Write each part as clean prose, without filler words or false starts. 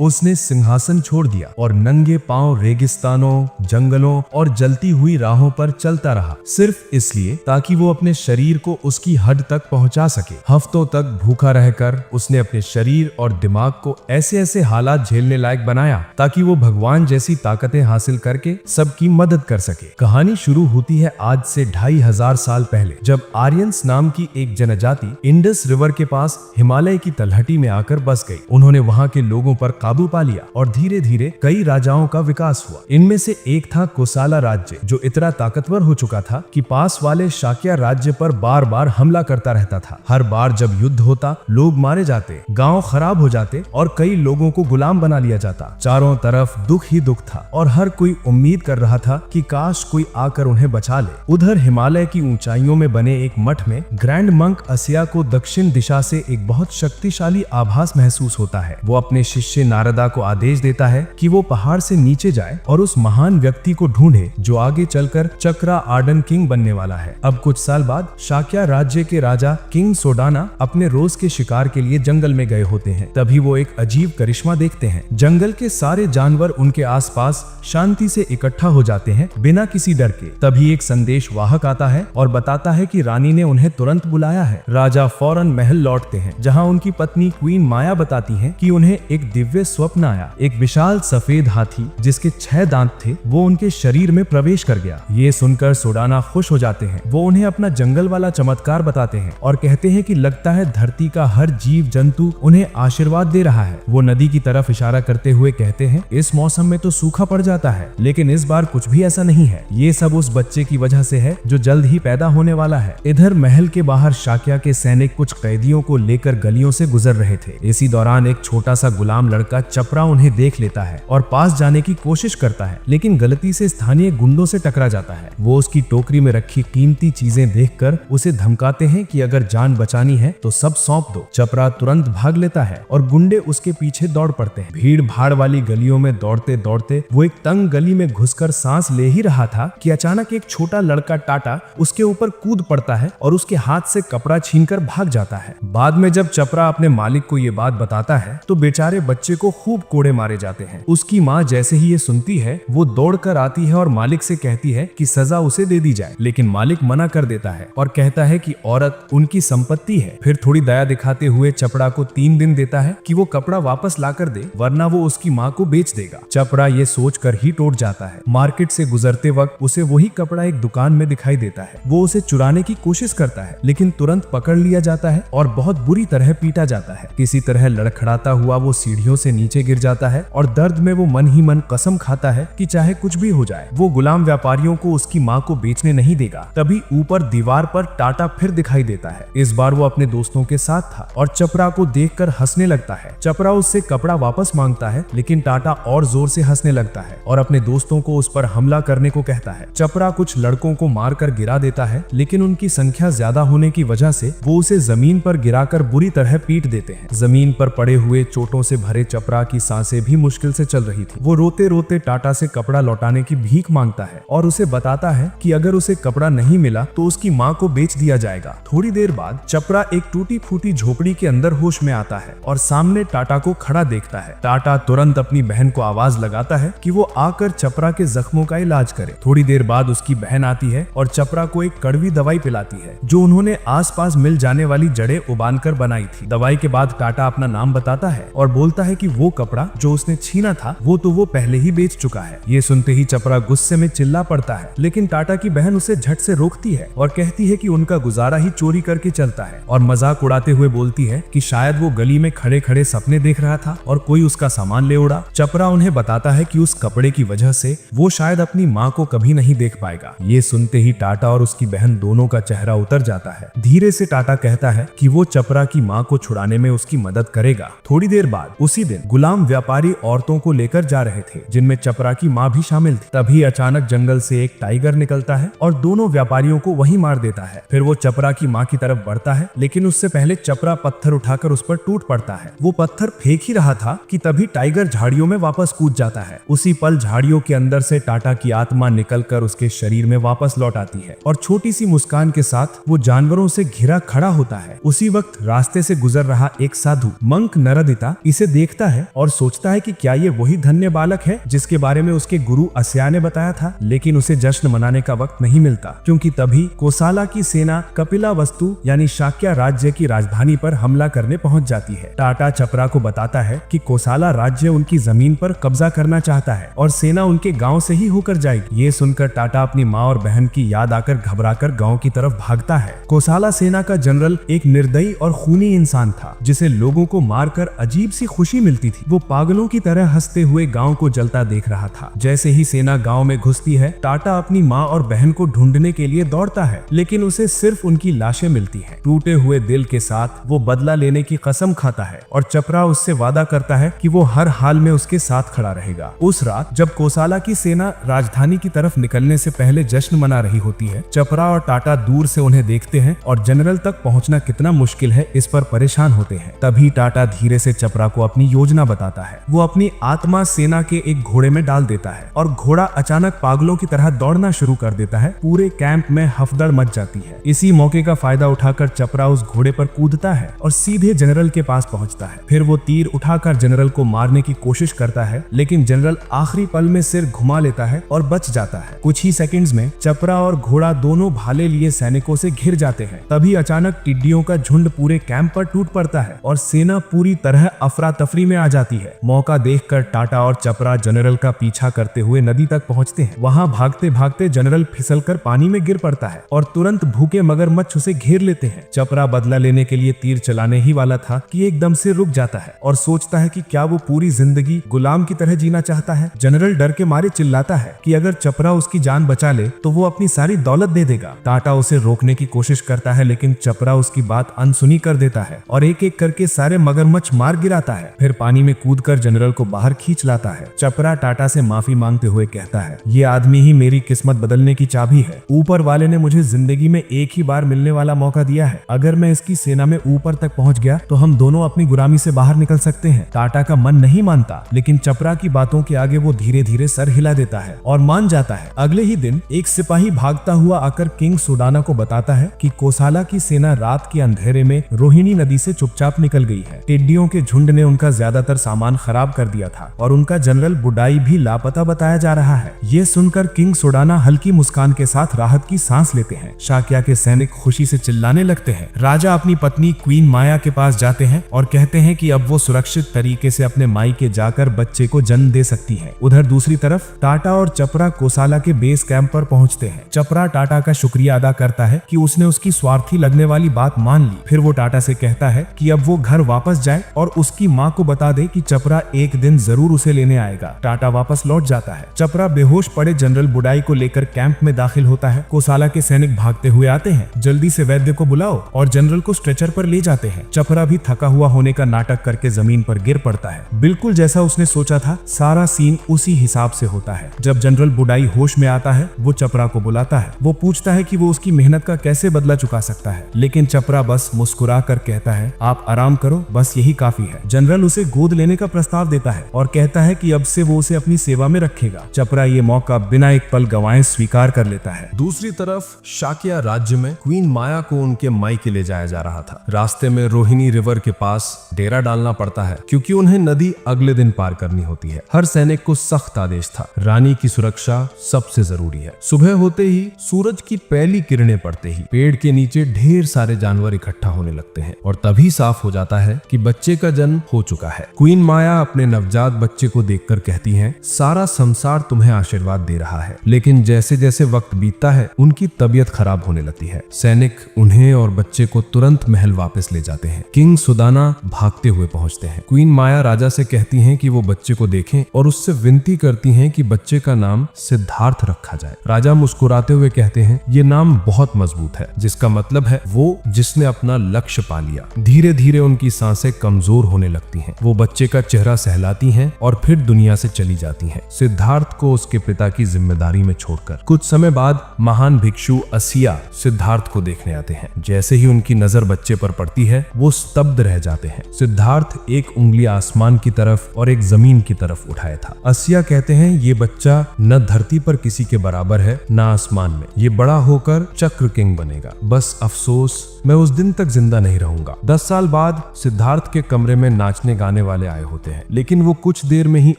उसने सिंहासन छोड़ दिया और नंगे पांव रेगिस्तानों, जंगलों और जलती हुई राहों पर चलता रहा, सिर्फ इसलिए ताकि वो अपने शरीर को उसकी हद तक पहुंचा सके। हफ्तों तक भूखा रहकर उसने अपने शरीर और दिमाग को ऐसे ऐसे हालात झेलने लायक बनाया ताकि वो भगवान जैसी ताकतें हासिल करके सबकी मदद कर सके। कहानी शुरू होती है आज से 2500 साल पहले, जब आर्यंस नाम की एक जनजाति इंडस रिवर के पास हिमालय की तलहटी में आकर बस गई। उन्होंने वहां के लोगों पर काबू पा लिया और धीरे धीरे कई राजाओं का विकास हुआ। इनमें से एक था कोसाला राज्य, जो इतना ताकतवर हो चुका था कि पास वाले शाक्य राज्य पर बार बार हमला करता रहता था। हर बार जब युद्ध होता, लोग मारे जाते, गांव खराब हो जाते और कई लोगों को गुलाम बना लिया जाता। चारों तरफ दुख ही दुख था और हर कोई उम्मीद कर रहा था कि काश कोई आकर उन्हें बचा ले। उधर हिमालय की ऊंचाइयों में बने एक मठ में ग्रैंड मंक असिया को दक्षिण दिशा से एक बहुत शक्तिशाली आभास महसूस होता है। वो अपने शिष्य नारदा को आदेश देता है कि वो पहाड़ से नीचे जाए और उस महान व्यक्ति को ढूंढे जो आगे चलकर चक्रा आर्डन किंग बनने वाला है। अब कुछ साल बाद शाक्य राज्य के राजा किंग सोडाना अपने रोज के शिकार के लिए जंगल में गए होते हैं। तभी वो एक अजीब करिश्मा देखते हैं। जंगल के सारे जानवर उनके आसपास शांति से इकट्ठा हो जाते हैं बिना किसी डर के। तभी एक संदेश वाहक आता है और बताता है कि रानी ने उन्हें तुरंत बुलाया है। राजा फौरन महल लौटते हैं, जहाँ उनकी पत्नी क्वीन माया बताती है कि उन्हें एक दिव्य स्वप्न आया। एक विशाल सफेद हाथी जिसके 6 दांत थे, वो उनके शरीर में प्रवेश कर गया। ये सुनकर सोडाना खुश हो जाते हैं। वो उन्हें अपना जंगल वाला चमत्कार बताते हैं और कहते हैं कि लगता है धरती का हर जीव जंतु उन्हें आशीर्वाद दे रहा है। वो नदी की तरफ इशारा करते हुए कहते हैं, इस मौसम में तो सूखा पड़ जाता है, लेकिन इस बार कुछ भी ऐसा नहीं है। ये सब उस बच्चे की वजह से है जो जल्द ही पैदा होने वाला है। इधर महल के बाहर शाक्य के सैनिक कुछ कैदियों को लेकर गलियों से गुजर रहे थे। इसी दौरान एक छोटा सा गुलाम लड़का चपरा उन्हें देख लेता है और पास जाने की कोशिश करता है, लेकिन गलती से स्थानीय गुंडों से टकरा जाता है। वो उसकी टोकरी में रखी कीमती चीजें देखकर उसे धमकाते हैं कि अगर जान बचानी है तो सब सौंप दो। चपरा तुरंत भाग लेता है और गुंडे उसके पीछे दौड़ पड़ते हैं। भीड़ भाड़ वाली गलियों में दौड़ते दौड़ते वो एक तंग गली में घुसकर सांस ले ही रहा था कि अचानक एक छोटा लड़का टाटा उसके ऊपर कूद पड़ता है और उसके हाथ से कपड़ा छीनकर भाग जाता है। बाद में जब चपरा अपने मालिक को ये बात बताता है तो बेचारे बच्चे को खूब कोड़े मारे जाते हैं। उसकी माँ जैसे ही ये सुनती है, वो दौड़कर आती है और मालिक से कहती है कि सजा उसे दे दी जाए, लेकिन मालिक मना कर देता है और कहता है कि औरत उनकी संपत्ति है। फिर थोड़ी दया दिखाते हुए चपड़ा को 3 दिन देता है कि वो कपड़ा वापस ला कर दे, वरना वो उसकी माँ को बेच देगा। चपड़ा ये सोचकर ही टूट जाता है। मार्केट से गुजरते वक्त उसे वही कपड़ा एक दुकान में दिखाई देता है। वो उसे चुराने की कोशिश करता है, लेकिन तुरंत पकड़ लिया जाता है और बहुत बुरी तरह पीटा जाता है। किसी तरह लड़खड़ाता हुआ वो सीढ़ियों से नीचे गिर जाता है और दर्द में वो मन ही मन कसम खाता है कि चाहे कुछ भी हो जाए वो गुलाम व्यापारियों को उसकी माँ को बेचने नहीं देगा। तभी ऊपर दीवार पर टाटा फिर दिखाई देता है। इस बार वो अपने दोस्तों के साथ था और चपरा को देखकर हंसने लगता है। चपरा उससे कपड़ा वापस मांगता है, लेकिन टाटा और जोर से हंसने लगता है और अपने दोस्तों को उस पर हमला करने को कहता है। चपरा कुछ लड़कों को मारकर गिरा देता है, लेकिन उनकी संख्या ज्यादा होने की वजह से वो उसे जमीन पर गिराकर बुरी तरह पीट देते हैं। जमीन पर पड़े हुए चोटों से भरे चपरा की सांसें भी मुश्किल से चल रही थी। वो रोते रोते टाटा से कपड़ा लौटाने की भीख मांगता है और उसे बताता है कि अगर उसे कपड़ा नहीं मिला तो उसकी माँ को बेच दिया जाएगा। थोड़ी देर बाद चपरा एक टूटी फूटी झोपड़ी के अंदर होश में आता है और सामने टाटा को खड़ा देखता है। टाटा तुरंत अपनी बहन को आवाज लगाता है कि वो आकर चपरा के जख्मों का इलाज करे। थोड़ी देर बाद उसकी बहन आती है और चपरा को एक कड़वी दवाई पिलाती है जो उन्होंने आसपास मिल जाने वाली जड़ें उबालकर बनाई थी। दवाई के बाद टाटा अपना नाम बताता है और बोलता है कि वो कपड़ा जो उसने छीना था वो पहले ही बेच चुका है। ये सुनते ही चपरा गुस्से में चिल्ला पड़ता है, लेकिन टाटा की बहन उसे झट से रोकती है और कहती है कि उनका गुजारा ही चोरी करके चलता है और मजाक उड़ाते हुए बोलती है कि शायद वो गली में खड़े खड़े सपने देख रहा था और कोई उसका सामान ले उड़ा। चपरा उन्हें बताता है कि उस कपड़े की वजह से वो शायद अपनी माँ को कभी नहीं देख पाएगा। ये सुनते ही टाटा और उसकी बहन दोनों का चेहरा उतर जाता है। धीरे से टाटा कहता है कि वो चपरा की माँ को छुड़ाने में उसकी मदद करेगा। थोड़ी देर बाद उसी दिन गुलाम व्यापारी औरतों को लेकर जा रहे थे, जिनमें चपरा की माँ भी शामिल थी। तभी अचानक जंगल से एक टाइगर निकलता है और दोनों व्यापारियों को वहीं मार देता है। फिर वो चपरा की माँ की तरफ बढ़ता है, लेकिन उससे पहले चपरा पत्थर उठाकर उस पर टूट पड़ता है। वो पत्थर फेंक ही रहा था कि तभी टाइगर झाड़ियों में वापस कूद जाता है। उसी पल झाड़ियों के अंदर से टाटा की आत्मा निकलकर उसके शरीर में वापस लौट आती है और छोटी सी मुस्कान के साथ वो जानवरों से घिरा खड़ा होता है। उसी वक्त रास्ते से गुजर रहा एक साधु मंक नरदिता इसे देखता है और सोचता है कि क्या ये वही धन्य बालक है जिसके बारे में उसके गुरु अस्या ने बताया था। लेकिन उसे जश्न मनाने का वक्त नहीं मिलता, क्योंकि तभी कोसाला की सेना कपिलावस्तु यानी शाक्य राज्य की राजधानी पर हमला करने पहुंच जाती है। टाटा चपरा को बताता है कि कोसाला राज्य उनकी जमीन पर कब्जा करना चाहता है और सेना उनके गांव से ही होकर जाएगी। ये सुनकर टाटा अपनी माँ और बहन की याद आकर घबराकर गांव की तरफ भागता है। कोसाला सेना का जनरल एक निर्दयी और खूनी इंसान था, जिसे लोगों को मारकर अजीब सी खुशी मिलती थी। वो पागलों की तरह हंसते हुए गांव को जलता देख रहा था। जैसे ही सेना गांव में घुसती है, टाटा अपनी माँ और बहन को ढूंढने के लिए दौड़ता है, लेकिन उसे सिर्फ उनकी लाशें मिलती हैं। टूटे हुए दिल के साथ वो बदला लेने की कसम खाता है और चपरा उससे वादा करता है कि वो हर हाल में उसके साथ खड़ा रहेगा। उस रात जब कोसाला की सेना राजधानी की तरफ निकलने से पहले जश्न मना रही होती है, चपरा और टाटा दूर से उन्हें देखते हैं और जनरल तक पहुंचना कितना मुश्किल है इस पर परेशान होते हैं। तभी टाटा धीरे से चपरा को अपनी योजना बताता है। वो अपनी आत्मा सेना के एक घोड़े में डाल देता है और घोड़ा अचानक पागलों की तरह दौड़ना शुरू कर देता है। पूरे कैंप में हफदड़ मच जाती है। इसी मौके का फायदा उठाकर चपरा उस घोड़े पर कूदता है और सीधे जनरल के पास पहुंचता है। फिर वो तीर उठाकर जनरल को मारने की कोशिश करता है, लेकिन जनरल आखिरी पल में सिर घुमा लेता है और बच जाता है। कुछ ही सेकंड्स में चपरा और घोड़ा दोनों भाले लिए सैनिकों से घिर जाते हैं। तभी अचानक टिड्डियों का झुंड पूरे कैंप पर टूट पड़ता है और सेना पूरी तरह अफरा तफरी में आ जाती है। मौका देखकर टाटा और चपरा जनरल का पीछा करते हुए नदी तक पहुंचते हैं। वहां भागते भागते जनरल फिसलकर पानी में गिर पड़ता है और तुरंत भूखे मगरमच्छ उसे घेर लेते हैं। चपरा बदला लेने के लिए तीर चलाने ही वाला था कि एकदम से रुक जाता है और सोचता है कि क्या वो पूरी जिंदगी गुलाम की तरह जीना चाहता है। जनरल डर के मारे चिल्लाता है कि अगर चपरा उसकी जान बचा ले तो वो अपनी सारी दौलत दे देगा। टाटा उसे रोकने की कोशिश करता है, लेकिन चपरा उसकी बात अनसुनी कर देता है और एक एक करके सारे मगरमच्छ मार गिराता है। फिर पानी में कूदकर जनरल को बाहर खींच लाता है। चपरा टाटा से माफी मांगते हुए कहता है, ये आदमी ही मेरी किस्मत बदलने की चाबी है। ऊपर वाले ने मुझे जिंदगी में एक ही बार मिलने वाला मौका दिया है। अगर मैं इसकी सेना में ऊपर तक पहुंच गया तो हम दोनों अपनी गुलामी से बाहर निकल सकते हैं। टाटा का मन नहीं मानता, लेकिन चपरा की बातों के आगे वो धीरे धीरे सर हिला देता है और मान जाता है। अगले ही दिन एक सिपाही भागता हुआ आकर किंग सुडाना को बताता है कि कोसाला की सेना रात के अंधेरे में रोहिणी नदी से चुपचाप निकल गई है। टिड्डियों के झुंड ने उनका ज्यादातर सामान खराब कर दिया था और उनका जनरल बुडाई भी लापता बताया जा रहा है। ये सुनकर किंग सुडाना हल्की मुस्कान के साथ राहत की सांस लेते हैं। शाक्या के सैनिक खुशी से चिल्लाने लगते हैं। राजा अपनी पत्नी क्वीन माया के पास जाते हैं और कहते हैं कि अब वो सुरक्षित तरीके से अपने मायके जाकर बच्चे को जन्म दे सकती है। उधर दूसरी तरफ टाटा और चपरा कोसाला के बेस कैंप पर पहुंचते हैं। चपरा टाटा का शुक्रिया अदा करता है कि उसने उसकी स्वार्थी लगने वाली बात मान ली। फिर वो टाटा से कहता है कि अब वो घर वापस जाए और उसकी माँ को बता दे कि चपरा एक दिन जरूर उसे लेने आएगा। टाटा वापस लौट जाता है। चपरा बेहोश पड़े जनरल बुडाई को लेकर कैंप में दाखिल होता है। कोसाला के सैनिक भागते हुए आते हैं। जल्दी से वैद्य को बुलाओ और जनरल को स्ट्रेचर पर ले जाते हैं। चपरा भी थका हुआ होने का नाटक करके जमीन पर गिर पड़ता है। बिल्कुल जैसा उसने सोचा था, सारा सीन उसी हिसाब से होता है। जब जनरल बुडाई होश में आता है, वो चपरा को बुलाता है। वो पूछता है कि वो उसकी मेहनत का कैसे बदला चुका सकता है, लेकिन चपरा बस मुस्कुरा कर कहता है, आप आराम करो, बस यही काफी है। जनरल उसे गोद लेने का प्रस्ताव देता है और कहता है कि अब से वो उसे अपनी सेवा में रखेगा। चपरा ये मौका बिना एक पल गंवाए स्वीकार कर लेता है। दूसरी तरफ शाक्या राज्य में क्वीन माया को उनके मायके ले जाया जा रहा था। रास्ते में रोहिणी रिवर के पास डेरा डालना पड़ता है, क्योंकि उन्हें नदी अगले दिन पार करनी होती है। हर सैनिक को सख्त आदेश था, रानी की सुरक्षा सबसे जरूरी है। सुबह होते ही सूरज की पहली किरणें पड़ते ही पेड़ के नीचे ढेर सारे जानवर इकट्ठा होने लगते हैं और तभी साफ हो जाता है कि बच्चे का जन्म हो चुका है। क्वीन माया अपने नवजात बच्चे को देखकर कहती हैं, सारा संसार तुम्हें आशीर्वाद दे रहा है। लेकिन जैसे जैसे वक्त बीतता है, उनकी तबीयत खराब होने लगती है। सैनिक उन्हें और बच्चे को तुरंत महल वापस ले जाते हैं। किंग सुदाना भागते हुए पहुंचते हैं। क्वीन माया राजा से कहती हैं कि वो बच्चे को देखें और उससे विनती करती हैं कि बच्चे का नाम सिद्धार्थ रखा जाए। राजा मुस्कुराते हुए कहते हैं, ये नाम बहुत मजबूत है, जिसका मतलब है वो जिसने अपना लक्ष्य पा लिया। धीरे धीरे उनकी सांसें कमजोर होने लगती हैं। वो बच्चे का चेहरा सहलाती हैं और फिर दुनिया से चली जाती हैं, सिद्धार्थ को उसके पिता की जिम्मेदारी में छोड़कर। कुछ समय बाद महान भिक्षु असिया सिद्धार्थ को देखने आते हैं। जैसे ही उनकी नजर बच्चे पर पड़ती है, वो स्तब्ध रह जाते हैं। सिद्धार्थ एक उंगली आसमान की तरफ और एक जमीन की तरफ उठाया था। असिया कहते हैं, ये बच्चा न धरती पर किसी के बराबर है, न आसमान में। ये बड़ा होकर चक्र किंग बनेगा। बस अफसोस मैं उस दिन तक जिंदा नहीं रहूंगा। 10 साल बाद सिद्धार्थ के कमरे में नाचने गाने लुटाने वाले आए होते हैं, लेकिन वो कुछ देर में ही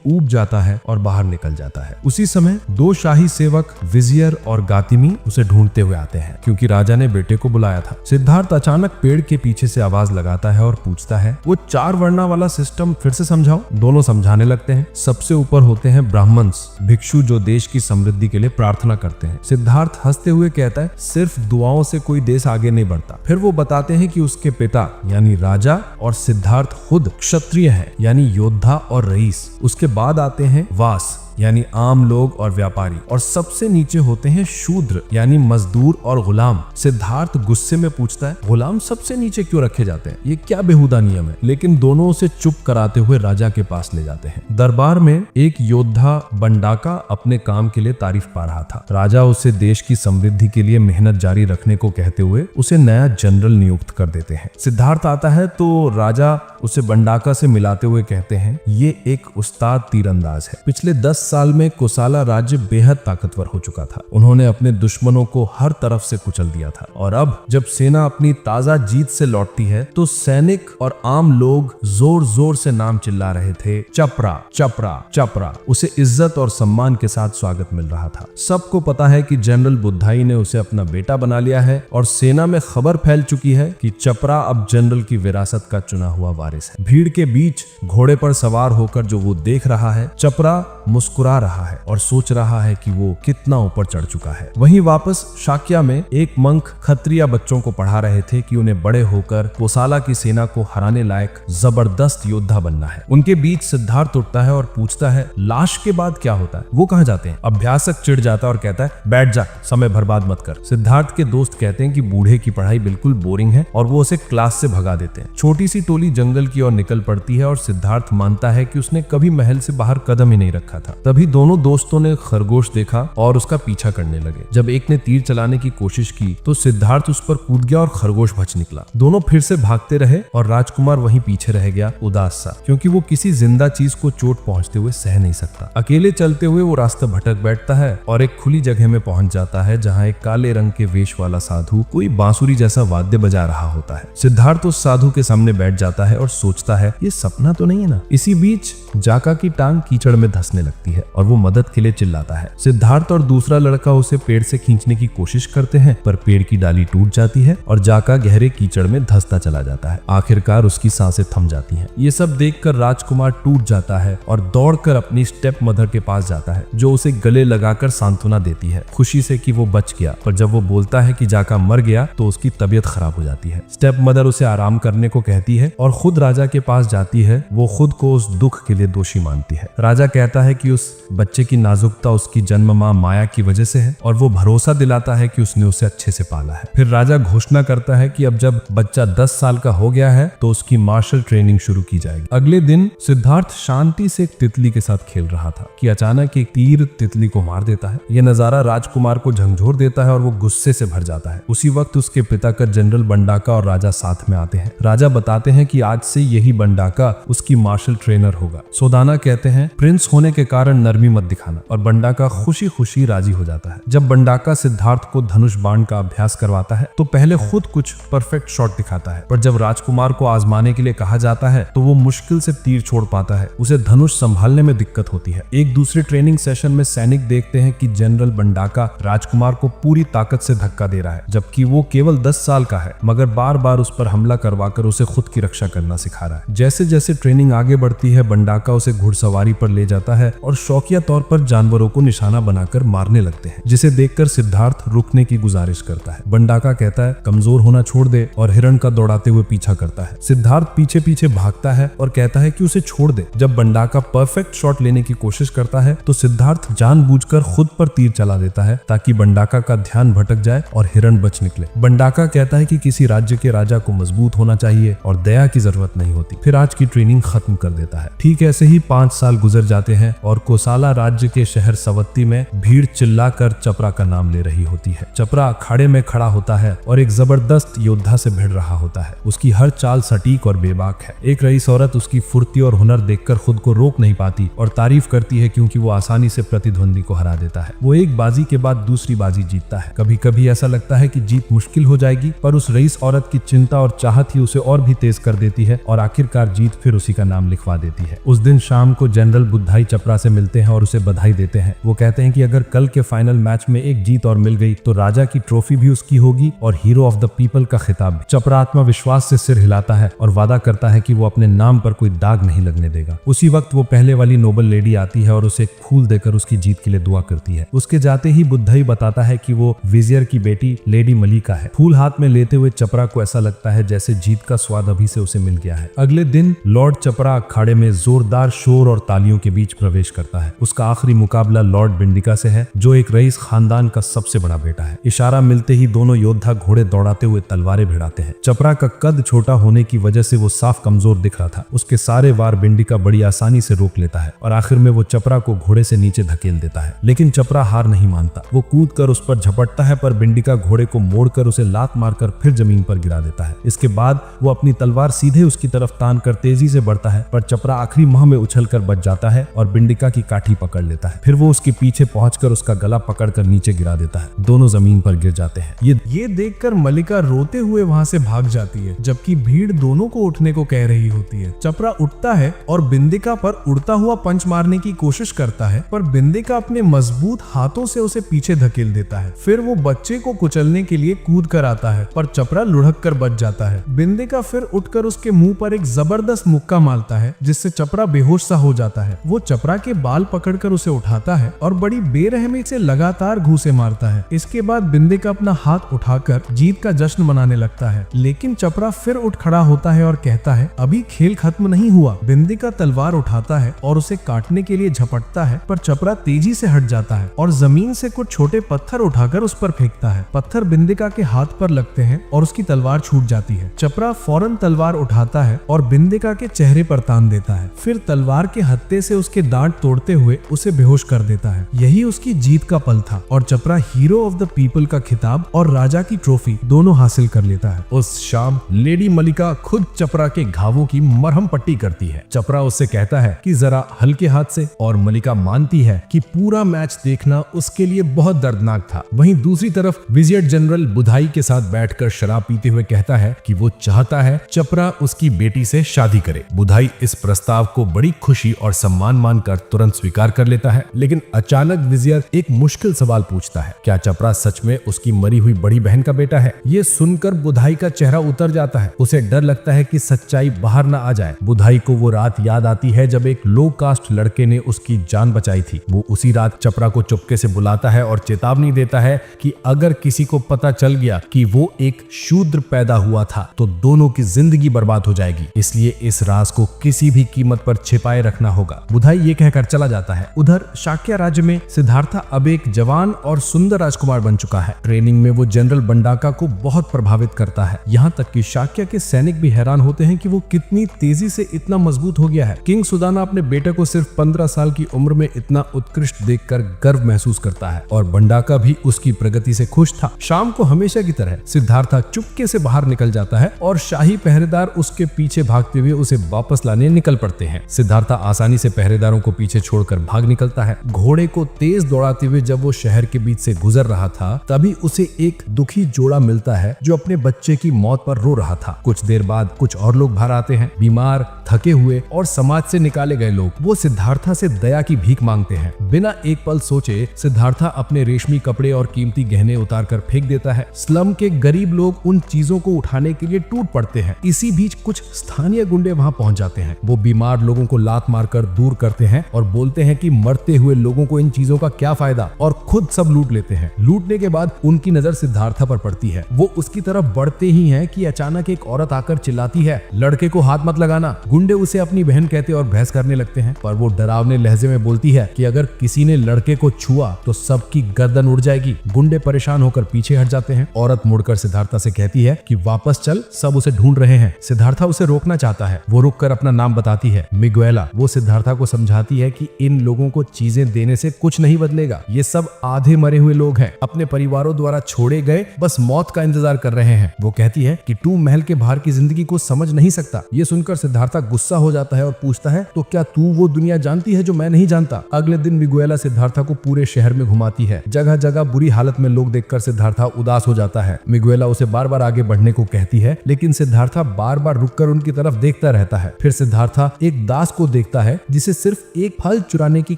ऊब जाता है और बाहर निकल जाता है। उसी समय दो शाही सेवक विजियर और गातिमी उसे ढूंढते हुए आते हैं, क्योंकि राजा ने बेटे को बुलाया था। सिद्धार्थ अचानक पेड़ के पीछे से आवाज लगाता है और पूछता है, वो 4 वर्णा वाला सिस्टम फिर से समझाओ। दोनों समझाने लगते हैं। सबसे ऊपर होते हैं ब्राह्मण्स, भिक्षु जो देश की समृद्धि के लिए प्रार्थना करते हैं। सिद्धार्थ हंसते हुए कहता है, सिर्फ दुआओं से कोई देश आगे नहीं बढ़ता। फिर वो बताते हैं कि उसके पिता यानी राजा और सिद्धार्थ खुद क्षत्रिय है, यानी योद्धा और रईस। उसके बाद आते हैं वास यानी आम लोग और व्यापारी, और सबसे नीचे होते हैं शूद्र यानी मजदूर और गुलाम। सिद्धार्थ गुस्से में पूछता है, गुलाम सबसे नीचे क्यों रखे जाते हैं? ये क्या बेहुदा नियम है? लेकिन दोनों उसे चुप कराते हुए राजा के पास ले जाते हैं। दरबार में एक योद्धा बंडाका अपने काम के लिए तारीफ पा रहा था। राजा उसे देश की समृद्धि के लिए मेहनत जारी रखने को कहते हुए उसे नया जनरल नियुक्त कर देते हैं। सिद्धार्थ आता है तो राजा उसे बंडाका से मिलाते हुए कहते हैं, ये एक उस्ताद तीरंदाज है। पिछले 10 साल में कोसाला राज्य बेहद ताकतवर हो चुका था। उन्होंने अपने दुश्मनों को हर तरफ से कुचल दिया था, और अब जब सेना अपनी ताजा जीत से लौटती है तो सैनिक और आम लोग जोर जोर से नाम चिल्ला रहे थे, चपरा चपरा चपरा। उसे इज्जत और सम्मान के साथ स्वागत मिल रहा था। सबको पता है कि जनरल बुद्धाई ने उसे अपना बेटा बना लिया है, और सेना में खबर फैल चुकी है कि चपरा अब जनरल की विरासत का चुना हुआ वारिस है। भीड़ के बीच घोड़े पर सवार होकर जो वो देख रहा है, चपरा मुस्कुरा रहा है और सोच रहा है कि वो कितना ऊपर चढ़ चुका है। वहीं वापस शाक्या में एक मंक खत्रिया बच्चों को पढ़ा रहे थे कि उन्हें बड़े होकर कोसाला की सेना को हराने लायक जबरदस्त योद्धा बनना है। उनके बीच सिद्धार्थ उठता है और पूछता है, लाश के बाद क्या होता है? वो कहाँ जाते हैं? अभ्यासक चिढ़ जाता है और कहता है, बैठ जा, समय बर्बाद मत कर। सिद्धार्थ के दोस्त कहते हैं कि बूढ़े की पढ़ाई बिल्कुल बोरिंग है और वो उसे क्लास से भगा देते हैं। छोटी सी टोली जंगल की ओर निकल पड़ती है और सिद्धार्थ मानता है कि उसने कभी महल से बाहर कदम ही नहीं रखा था। तभी दोनों दोस्तों ने खरगोश देखा और उसका पीछा करने लगे। जब एक ने तीर चलाने की कोशिश की तो सिद्धार्थ उस पर कूद गया और खरगोश बच निकला। दोनों फिर से भागते रहे और राजकुमार वहीं पीछे रह गया, उदास सा, क्योंकि वो किसी जिंदा चीज को चोट पहुंचते हुए सह नहीं सकता। अकेले चलते हुए वो रास्ता भटक बैठता है और एक खुली जगह में पहुंच जाता है, जहाँ एक काले रंग के वेश वाला साधु कोई बांसुरी जैसा वाद्य बजा रहा होता है। सिद्धार्थ उस साधु के सामने बैठ जाता है और सोचता है, ये सपना तो नहीं है ना। इसी बीच जाका की टांग कीचड़ में धंसने लगती है और वो मदद के लिए चिल्लाता है। सिद्धार्थ और दूसरा लड़का उसे पेड़ से खींचने की कोशिश करते हैं, पर पेड़ की डाली टूट जाती है और जाका गहरे कीचड़ में धंसता चला जाता है। आखिरकार उसकी सांसें थम जाती हैं। ये सब देखकर राजकुमार टूट जाता है और दौड़कर अपनी स्टेप मदर के पास जाता है, जो उसे गले लगाकर सांत्वना देती है, खुशी से कि वो बच गया। पर जब वो बोलता है कि जाका मर गया तो उसकी तबीयत खराब हो जाती है। स्टेप मदर उसे आराम करने को कहती है और खुद राजा के पास जाती है। वो खुद को उस दुख के लिए दोषी मानती है। राजा कहता है कि उस बच्चे की नाजुकता उसकी जन्म मां माया की वजह से है, और वो भरोसा दिलाता है कि उसने उसे अच्छे से पाला है। फिर राजा घोषणा करता है कि अब जब बच्चा 10 साल का हो गया है तो उसकी मार्शल ट्रेनिंग शुरू की जाएगी। अगले दिन सिद्धार्थ शांति से एक तितली के साथ खेल रहा था कि अचानक एक तीर तितली को मार देता है। यह नजारा राजकुमार को झंझोर देता है और वो गुस्से से भर जाता है। उसी वक्त उसके पिता का जनरल बंडाका और राजा साथ में आते हैं। राजा बताते हैं कि आज से यही बंडाका उसकी मार्शल ट्रेनर होगा। सोदाना कहते हैं, प्रिंस होने के कारण नरमी मत दिखाना, और बंडाका खुशी खुशी राजी हो जाता है। जब बंडाका सिद्धार्थ को धनुष बाण का अभ्यास करवाता है तो पहले खुद कुछ परफेक्ट शॉट दिखाता है, पर जब राजकुमार को आजमाने के लिए कहा जाता है तो वो मुश्किल से तीर छोड़ पाता है। उसे धनुष संभालने में दिक्कत होती है। एक दूसरे ट्रेनिंग सेशन में सैनिक देखते हैं कि जनरल बंडाका राजकुमार को पूरी ताकत से धक्का दे रहा है, जबकि वो केवल 10 साल का है, मगर बार बार उस पर हमला करवाकर उसे खुद की रक्षा करना सिखा रहा है। जैसे जैसे ट्रेनिंग आगे बढ़ती है, बंडाका उसे घुड़सवारी पर ले जाता है और शौकिया तौर पर जानवरों को निशाना बनाकर मारने लगते हैं, जिसे देखकर सिद्धार्थ रुकने की गुजारिश करता है। बंडाका कहता है, कमजोर होना छोड़ दे, और हिरण का दौड़ाते हुए पीछा करता है। सिद्धार्थ पीछे पीछे भागता है और कहता है कि उसे छोड़ दे। जब बंडाका परफेक्ट शॉट लेने की कोशिश करता है तो सिद्धार्थ जानबूझकर खुद पर तीर चला देता है ताकि बंडाका का ध्यान भटक जाए और हिरण बच निकले। बंडाका कहता है कि किसी राज्य के राजा को मजबूत होना चाहिए और दया की जरूरत नहीं होती। फिर आज की ट्रेनिंग खत्म कर देता है। ठीक ऐसे ही 5 साल गुजर जाते हैं और कोसाला राज्य के शहर सवत्ती में भीड़ चिल्लाकर चपरा का नाम ले रही होती है। चपरा अखाड़े में खड़ा होता है और एक जबरदस्त योद्धा से भिड़ रहा होता है। उसकी हर चाल सटीक और बेबाक है। एक रईस औरत उसकी फुर्ती और हुनर देखकर खुद को रोक नहीं पाती और तारीफ करती है, क्योंकि वो आसानी से प्रतिद्वंदी को हरा देता है। वो एक बाजी के बाद दूसरी बाजी जीतता है। कभी कभी ऐसा लगता है कि जीत मुश्किल हो जाएगी, पर उस रईस औरत की चिंता और चाहत ही उसे और भी तेज कर देती है और आखिरकार जीत फिर उसी का नाम लिखवा देती है। उस दिन शाम को जनरल बुद्धाई चपरा से मिलते हैं और उसे बधाई देते हैं। वो कहते हैं कि अगर कल के फाइनल मैच में एक जीत और मिल गई तो राजा की ट्रॉफी भी उसकी होगी और हीरो ऑफ द पीपल का खिताब भी। चपरा आत्मविश्वास से सिर हिलाता है और वादा करता है कि वो अपने नाम पर कोई दाग नहीं लगने देगा। उसी वक्त वो पहले वाली नोबल लेडी आती है और उसे एक फूल देकर उसकी जीत के लिए दुआ करती है। उसके जाते ही बुद्धाई बताता है कि वो विजियर की बेटी लेडी मलिका है। फूल हाथ में लेते हुए चपरा को ऐसा लगता है जैसे जीत का स्वाद अभी से उसे मिल गया है। अगले दिन लॉर्ड चपरा अखाड़े में जोरदार शोर और तालियों के बीच प्रवेश करता है। उसका आखिरी मुकाबला लॉर्ड बिंडिका से है, जो एक रईस खानदान का सबसे बड़ा बेटा है। इशारा मिलते ही दोनों योद्धा घोड़े दौड़ाते हुए तलवारें भिड़ाते हैं। चपरा का कद छोटा होने की वजह से वो साफ कमजोर दिख रहा था। उसके सारे वार बिंडिका बड़ी आसानी से रोक लेता है और आखिर में वो चपरा को घोड़े से नीचे धकेल देता है। लेकिन चपरा हार नहीं मानता। वो कूद कर उस पर झपटता है, पर बिंडिका घोड़े को मोड़कर उसे लात मारकर फिर जमीन पर गिरा देता है। इसके बाद वो अपनी तलवार सीधे उसकी तरफ तान कर तेजी से बढ़ता है, पर चपरा आखिरी माह में उछलकर बच जाता है और बिंडिका की काठी पकड़ लेता है। फिर वो उसके पीछे पहुंचकर उसका गला पकड़कर नीचे गिरा देता है। दोनों जमीन पर गिर जाते हैं। ये देखकर मलिका रोते हुए वहां से भाग जाती है, जबकि भीड़ दोनों को उठने को कह रही होती है। चपरा उठता है और बिंदिका पर उड़ता हुआ पंच मारने की कोशिश करता है, पर बिंदिका अपने मजबूत हाथों से उसे पीछे धकेल देता है। फिर वो बच्चे को कुचलने के लिए कूद कर आता है, पर चपरा लुढ़क कर बच जाता है। बिंदिका फिर उठकर उसके मुंह पर एक जबरदस्त मुक्का मारता है, जिससे चपरा बेहोश सा हो जाता है। वो चपरा के बाल पकड़कर उसे उठाता है और बड़ी बेरहमी से लगातार घूंसे मारता है। इसके बाद बिंदिका अपना हाथ उठाकर जीत का जश्न मनाने लगता है, लेकिन चपरा फिर उठ खड़ा होता है और कहता है, अभी खेल खत्म नहीं हुआ। बिंदिका तलवार उठाता है और उसे काटने के लिए झपटता है, पर चपरा तेजी से हट जाता है और जमीन से कुछ छोटे पत्थर उठाकर उस पर फेंकता है। पत्थर बिंदिका के हाथ पर लगते हैं और उसकी तलवार छूट जाती है। चपरा फौरन तलवार उठाता है और बिंदिका के चेहरे पर तान देता है। फिर तलवार के हत्थे से उसके दांत तोड़ते हुए उसे बेहोश कर देता है। यही उसकी जीत का पल था और चपरा हीरो ऑफ द पीपल का खिताब और राजा की ट्रॉफी दोनों हासिल कर लेता है। उस शाम लेडी मलिका खुद चपरा के घावों की मरहम पट्टी करती है। चपरा उससे कहता है कि जरा हल्के हाथ से, और मलिका मानती है कि पूरा मैच देखना उसके लिए बहुत दर्दनाक था। वहीं दूसरी तरफ विजियर जनरल बुधाई के साथ बैठकर शराब पीते हुए कहता है कि वो चाहता है चपरा उसकी बेटी से शादी करे। बुधाई इस प्रस्ताव को बड़ी खुशी और सम्मान मानकर तुरंत स्वीकार कर लेता है, लेकिन अचानक विजियर एक मुश्किल सवाल पूछता है, क्या चपरा सच में उसकी मरी हुई बड़ी बहन का बेटा है? ये सुनकर बुधाई का चेहरा उतर जाता है। उसे डर लगता है कि सच्चाई बाहर न आ जाए। बुधाई को वो रात याद आती है जब एक लो कास्ट लड़के ने उसकी जान बचाई थी। वो उसी रात चपरा को चुपके से बुलाता है और चेतावनी देता है कि अगर किसी को पता चल गया कि वो एक शूद्र पैदा हुआ था तो दोनों की जिंदगी बर्बाद हो जाएगी, इसलिए इस राज को किसी भी कीमत पर छिपाए रखना होगा। बुधाई ये कहकर चला जाता है। उधर शाक्य राज्य में सिद्धार्था अब एक जवान और सुंदर राजकुमार बन चुका है। ट्रेनिंग में वो जनरल बंडाका को बहुत प्रभावित करता है, यहाँ तक कि शाक्य के सैनिक भी हैरान होते हैं कि वो कितनी तेजी से इतना मजबूत हो गया है। किंग सुदाना अपने बेटे को सिर्फ 15 साल की उम्र में इतना उत्कृष्ट देखकर गर्व महसूस करता है और बंडाका भी उसकी प्रगति से खुश था। शाम को हमेशा की तरह सिद्धार्था चुपके से बाहर निकल जाता है और शाही पहरेदार उसके पीछे भागते हुए उसे वापस लाने निकल पड़ते हैं। सिद्धार्था आसानी से पहरेदारों को पीछे छोड़कर भाग निकलता है। घोड़े को तेज दौड़ाते हुए जब वो शहर के बीच से गुजर रहा था, तभी उसे एक दुखी जोड़ा मिलता है जो अपने बच्चे की मौत पर रो रहा था। कुछ देर बाद कुछ और लोग बाहर आते हैं, बीमार, थके हुए और समाज से निकाले गए लोग। वो सिद्धार्था से दया की भीख मांगते हैं। बिना एक पल सोचे सिद्धार्था अपने रेशमी कपड़े और कीमती गहने उतार कर फेंक देता है। स्लम के गरीब लोग उन चीजों को उठाने के लिए टूट पड़ते हैं। इसी बीच कुछ स्थानीय गुंडे वहां पहुंच जाते हैं। वो बीमार लोगों को लात मारकर दूर करते हैं और बोलते हैं कि मरते हुए लोगों को इन चीजों का क्या फायदा, और खुद सब लूट लेते हैं। लूटने के बाद उनकी नजर सिद्धार्था पर पड़ती है। वो उसकी तरफ बढ़ते ही हैं कि अचानक एक औरत आकर चिल्लाती है, लड़के को हाथ मत लगाना। गुंडे उसे अपनी बहन कहते और बहस करने लगते हैं, पर वो डरावने लहजे में बोलती है कि अगर किसी ने लड़के को छुआ तो सबकी गर्दन उड़ जाएगी। गुंडे परेशान होकर पीछे हट जाते हैं। औरत मुड़कर सिद्धार्था से कहती है कि वापस चल, सब उसे ढूंढ रहे हैं। सिद्धार्था उसे रोकना चाहता है। वो रुककर अपना नाम बताती है, मिगुएला। वो सिद्धार्था को समझाती समझाती है कि इन लोगों को चीजें देने से कुछ नहीं बदलेगा, ये सब आधे मरे हुए लोग हैं, अपने परिवारों द्वारा छोड़े गए, बस मौत का इंतजार कर रहे हैं। वो कहती है कि तू महल के बाहर की जिंदगी को समझ नहीं सकता। ये सुनकर सिद्धार्था गुस्सा हो जाता है और पूछता है, तो क्या तू वो दुनिया जानती है जो मैं नहीं जानता? अगले दिन मिगुएला सिद्धार्था को पूरे शहर में घुमाती है। जगह जगह बुरी हालत में लोग देखकर सिद्धार्था उदास हो जाता है। मिगुएला उसे बार बार आगे बढ़ने को कहती है, लेकिन सिद्धार्था बार बार रुककर उनकी तरफ देखता रहता है। फिर सिद्धार्था एक दास को देखता है जिसे सिर्फ एक फल चुराने की